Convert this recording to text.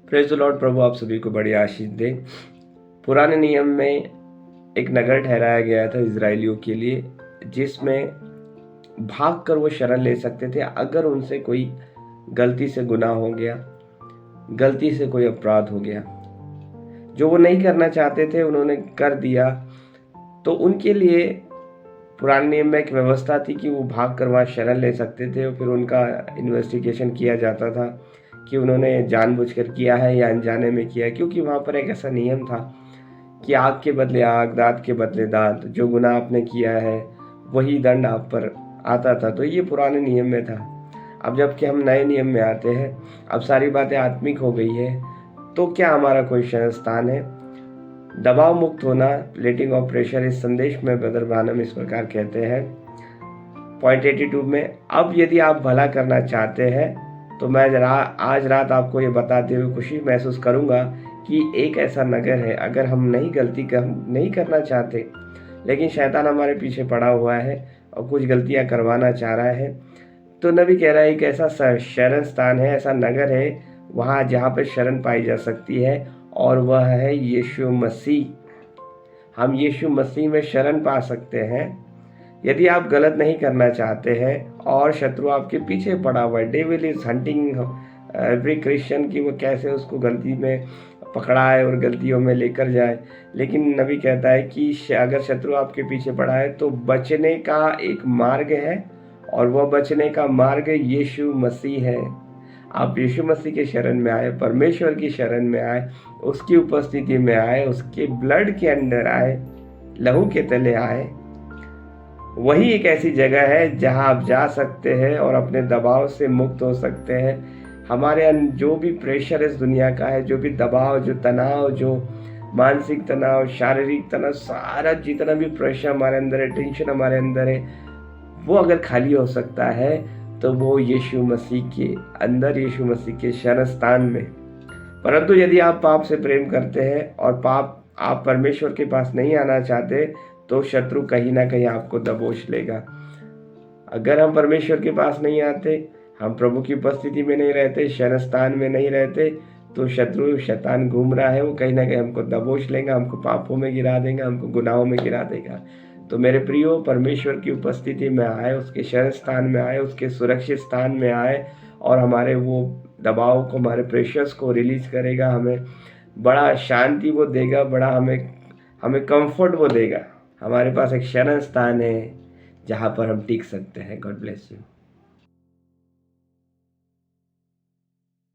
Praise the Lord. प्रभु आप सभी को बड़ी आशीष दे। पुराने नियम में एक नगर ठहराया गया था इजरायलियों के लिए, जिसमें भाग कर वो शरण ले सकते थे अगर उनसे कोई गलती से गुनाह हो गया, गलती से कोई अपराध हो गया, जो वो नहीं करना चाहते थे उन्होंने कर दिया, तो उनके लिए पुराने नियम में एक व्यवस्था थी कि वो भाग कर वहाँ शरण ले सकते थे और फिर उनका इन्वेस्टिगेशन किया जाता था कि उन्होंने जानबूझकर किया है या अनजाने में किया है, क्योंकि वहाँ पर एक ऐसा नियम था कि आग के बदले आग, दांत के बदले दांत, जो गुनाह आपने किया है वही दंड आप पर आता था। तो ये पुराने नियम में था। अब जबकि हम नए नियम में आते हैं, अब सारी बातें आत्मिक हो गई है, तो क्या हमारा कोई शरण स्थान है? दबाव मुक्त होना, रिलेटिंग ऑफ प्रेशर, इस संदेश में ब्रदर ब्रानम इस प्रकार कहते हैं पॉइंट 82 में, अब यदि आप भला करना चाहते हैं तो मैं आज रात आपको ये बताते हुए खुशी महसूस करूंगा कि एक ऐसा नगर है, अगर हम नहीं करना चाहते लेकिन शैतान हमारे पीछे पड़ा हुआ है और कुछ गलतियां करवाना चाह रहा है, तो नबी कह रहा है एक ऐसा शरण स्थान है, ऐसा नगर है वहाँ जहाँ पर शरण पाई जा सकती है, और वह है यीशु मसीह। हम यीशु मसीह में शरण पा सकते हैं। यदि आप गलत नहीं करना चाहते हैं और शत्रु आपके पीछे पड़ा हुआ है, devil is hunting every Christian कि वो कैसे उसको गलती में पकड़ाए और गलतियों में लेकर जाए, लेकिन नबी कहता है कि अगर शत्रु आपके पीछे पड़ा है तो बचने का एक मार्ग है, और वह बचने का मार्ग यीशु मसीह है। आप यीशु मसीह के शरण में आए, परमेश्वर की शरण में आए, उसकी उपस्थिति में आए, उसके ब्लड के अंदर आए, लहू के तले आए। वही एक ऐसी जगह है जहां आप जा सकते हैं और अपने दबाव से मुक्त हो सकते हैं। हमारे जो भी प्रेशर इस दुनिया का है, जो भी दबाव, जो तनाव, जो मानसिक तनाव, शारीरिक तनाव, सारा जितना भी प्रेशर हमारे अंदर है, टेंशन हमारे अंदर है, वो अगर खाली हो सकता है तो वो यीशु मसीह के अंदर, यीशु मसीह के शरण स्थान में। परंतु यदि आप पाप से प्रेम करते हैं और आप परमेश्वर के पास नहीं आना चाहते, तो शत्रु कहीं ना कहीं आपको दबोच लेगा। अगर हम परमेश्वर के पास नहीं आते, हम प्रभु की उपस्थिति में नहीं रहते, शरण स्थान में नहीं रहते, तो शैतान घूम रहा है, वो कहीं ना कहीं हमको दबोच लेगा, हमको पापों में गिरा देगा, हमको गुनाहों में गिरा देगा। तो मेरे प्रियो, परमेश्वर की उपस्थिति में आए, उसके शरण स्थान में आए, उसके सुरक्षित स्थान में आए, और हमारे वो दबाव को, हमारे प्रेशर्स को रिलीज करेगा। हमें बड़ा शांति वो देगा, बड़ा हमें कंफर्ट वो देगा। हमारे पास एक शरण स्थान है जहाँ पर हम टिक सकते हैं। God bless you.